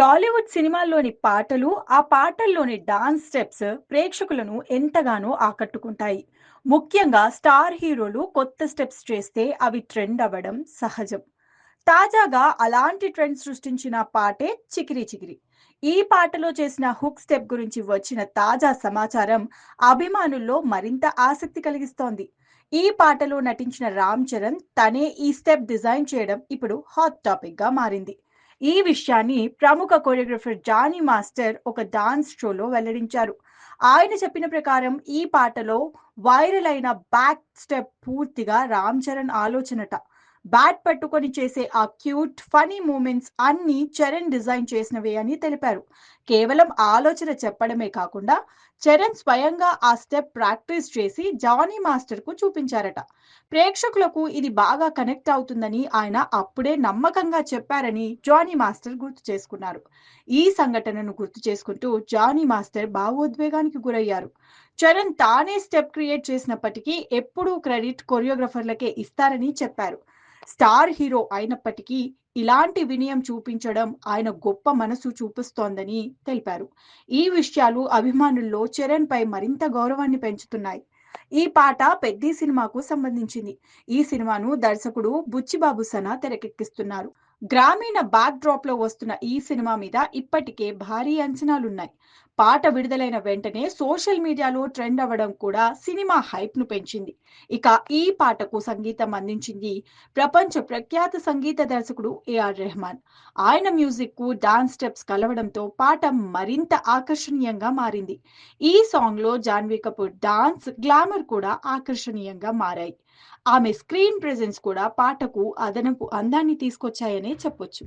టాలీవుడ్ సినిమాల్లోని పాటలు, ఆ పాటల్లోని dance steps ప్రేక్షకులను ఎంతగానో ఆకట్టుకుంటాయి. ముఖ్యంగా స్టార్ హీరోలు కొత్త స్టెప్స్ చేస్తే అవి ట్రెండ్ అవ్వడం సహజం. తాజాగా అలాంటి ట్రెండ్ సృష్టించిన పాటే 'చికిరి చికిరి'. ఈ పాటలో చేసిన హుక్ స్టెప్ గురించి వచ్చిన తాజా సమాచారం అభిమానుల్లో మరింత ఆసక్తి కలిగిస్తోంది. ఈ పాటలో నటించిన రామ్ చరణ్ తనే ఈ స్టెప్ డిజైన్ చేయడం ఇప్పుడు హాట్ టాపిక్ గా మారింది. ఈ విషయాన్ని ప్రముఖ కొరియోగ్రఫర్ జానీ మాస్టర్ ఒక డాన్స్ షోలో వెల్లడించారు. ఆయన చెప్పిన ప్రకారం ఈ పాటలో వైరల్ అయిన బ్యాక్ స్టెప్ పూర్తిగా రామ్ చరణ్ ఆలోచనట. బ్యాట్ పట్టుకొని చేసే ఆ క్యూట్ ఫనీ మూమెంట్స్ అన్ని చరణ్ డిజైన్ చేసినవే అని తెలిపారు. కేవలం ఆలోచన చెప్పడమే కాకుండా చరణ్ స్వయంగా ఆ స్టెప్ ప్రాక్టీస్ చేసి జానీ మాస్టర్ కు చూపించారట. ప్రేక్షకులకు ఇది బాగా కనెక్ట్ అవుతుందని ఆయన అప్పుడే నమ్మకంగా చెప్పారని జానీ మాస్టర్ గుర్తు చేసుకున్నారు. ఈ సంఘటనను గుర్తు చేసుకుంటూ జానీ మాస్టర్ భావోద్వేగానికి గురయ్యారు. చరణ్ తానే స్టెప్ క్రియేట్ చేసినప్పటికీ ఎప్పుడూ క్రెడిట్ కొరియోగ్రఫర్లకే ఇస్తారని చెప్పారు. స్టార్ హీరో అయినప్పటికీ ఇలాంటి వినయం చూపించడం ఆయన గొప్ప మనసు చూపిస్తోందని తెలిపారు. ఈ విషయాలు అభిమానుల్లో చరణ్ పై మరింత గౌరవాన్ని పెంచుతున్నాయి. ఈ పాట పెద్ది సినిమాకు సంబంధించింది. ఈ సినిమాను దర్శకుడు బుచ్చిబాబు సన తెరకెక్కిస్తున్నారు. గ్రామీణ బ్యాక్ డ్రాప్ లో వస్తున్న ఈ సినిమా మీద ఇప్పటికే భారీ అంచనాలున్నాయి. పాట విడుదలైన వెంటనే సోషల్ మీడియాలో ట్రెండ్ అవ్వడం కూడా సినిమా హైప్ ను పెంచింది. ఇక ఈ పాటకు సంగీతం అందించింది ప్రపంచ ప్రఖ్యాత సంగీత దర్శకుడు ఏఆర్ రెహమాన్. ఆయన మ్యూజిక్ కు డాన్స్ స్టెప్స్ కలవడంతో పాట మరింత ఆకర్షణీయంగా మారింది. ఈ సాంగ్ లో జాన్వీ కపూర్ డాన్స్ గ్లామర్ కూడా ఆకర్షణీయంగా మారాయి. ఆమె స్క్రీన్ ప్రెజెన్స్ కూడా పాటకు అదనపు అందాన్ని తీసుకొచ్చాయనే చెప్పొచ్చు.